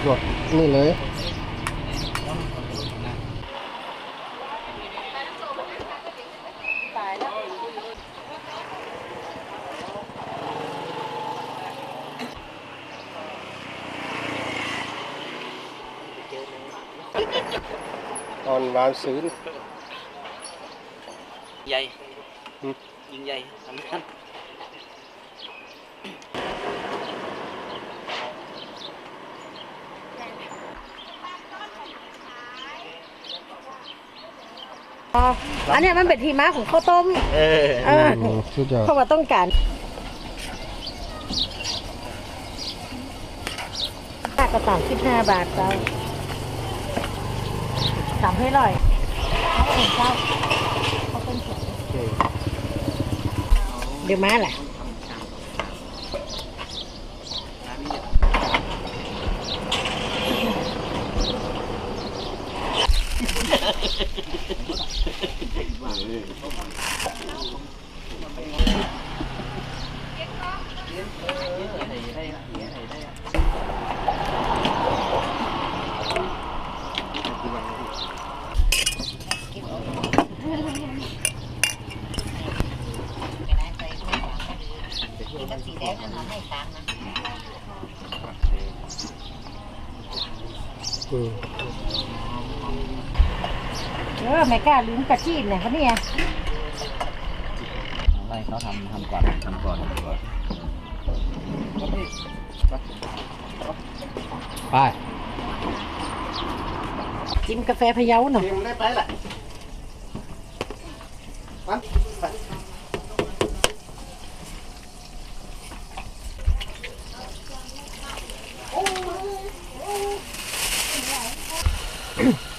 หยดนี่เลยตอนร้านซื้อใหญ่ยิงใหญ่สำคัญอันนี้มันเป็นที่มาของข้าวต้มสุดยอดเพราะว่าต้องการค่ากระต่าย15 บาทเจ้าสามให้ร่อยเจ้าเขาเป็นสวยเดี๋ยวมาแหละไม่กล้าลืมกระชีนเนี่ยเขาเนี่ยอะไรเขาทำก่อนไปจิ้มกาแฟพะเยาหน่อยได้ไปแหละ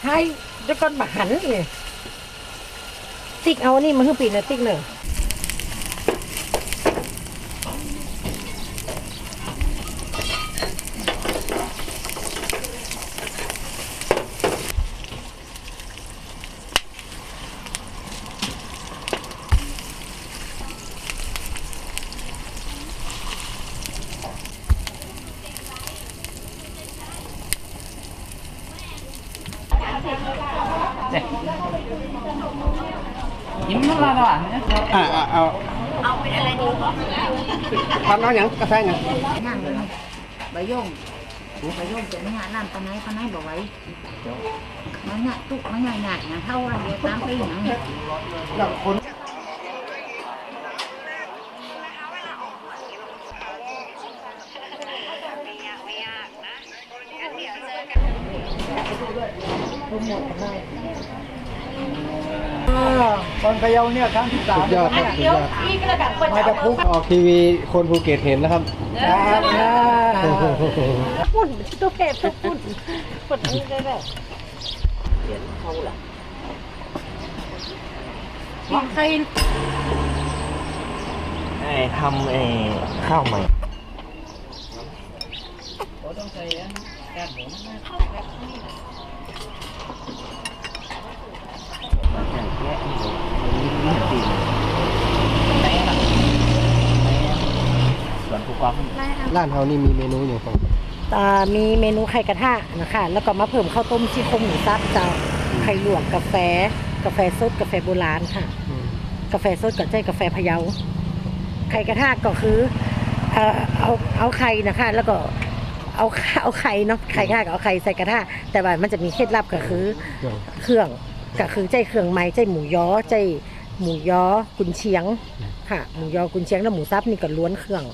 ให้ด้วยก้อนบะหันเลยติ๊กเอานี่มาให้ปีนะติ๊กเนอะยิ้มละละเอาเป็นอะไรดีทำน้ำหยังกาแฟหยังนั่งใบย่งเป็นงานน้ำปนายบอกไว้มันเนี่ยตุกมันใหญ่ๆนะเท่าวันเดียวตามไปอย่างนี้แล้วคนตอนพะเยาเนี่ยครั้งที่3สุดยอดครับสุดยอดมาจากภูเก็ตออกทีวีคนภูเก็ตเห็นแล้วครับปุ่นตัวเพจตัวปุ่นปุ่นนี้ได้แบบเขียนเขาล่ะใครทำข้าวใหม่ต้องใส่การหมุนร้านเฮานี่มีเมนูอย่างของมีเมนูไข่กระทะนะคะแล้วก็มาเพิ่มข้าวต้มซี่โครงหมูสับเจ้าไข่ลวกกาแฟสดกาแฟโบราณค่ะกาแฟสดกับกาแฟพะเยาไข่กระทะก็คือเอาไข่นะคะแล้วก็เอาไข่เนาะไข่กระทะกับเอาไข่ใส่กระทะแต่ว่ามันจะมีเคล็ดลับก็คือเครื่องก็คือเครื่องไม้หมูยอกุนเชียงค่ะหมูยอกุนเชียงแล้วหมูสับนี่ก็ล้วนเครื่อง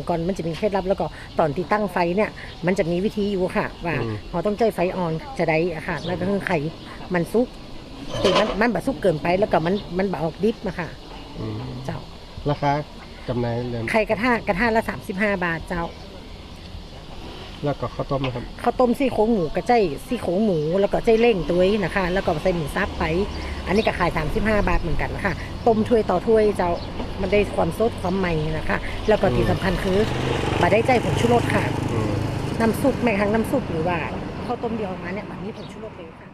ก่อนมันจะมีเคล็ดลับแล้วก็ตอนที่ตั้งไฟเนี่ยมันจะมีวิธีอยู่ค่ะว่าเราต้องใจไฟอ่อนจะได้ค่ะแล้วก็คือไข่มันซุกแต่มันแบบซุกเกินไปแล้วก็มันแบบออกดิบนะคะเจ้าราคาจำหน่ายไข่กระทะละ35 บาทเจ้าแล้วก็ข้าวต้มนะครับข้าวต้มซี่โครงหมูกระซี่โครงหมูแล้วก็เร่งตัวนะคะแล้วก็ใส่หมูซับไปอันนี้ก็ขาย35 บาทเหมือนกันนะคะต้มถ้วยต่อถ้วยเจ้ามันได้ความสดความใหม่นะคะแล้วก็ที่สำคัญคือมาได้ใจผงชูรสค่ะน้ำซุปแม้กระทั่งน้ำซุปหรือว่าข้าวต้มเดียวมาเนี่ยแบบนี้ผงชูรสเลยค่ะ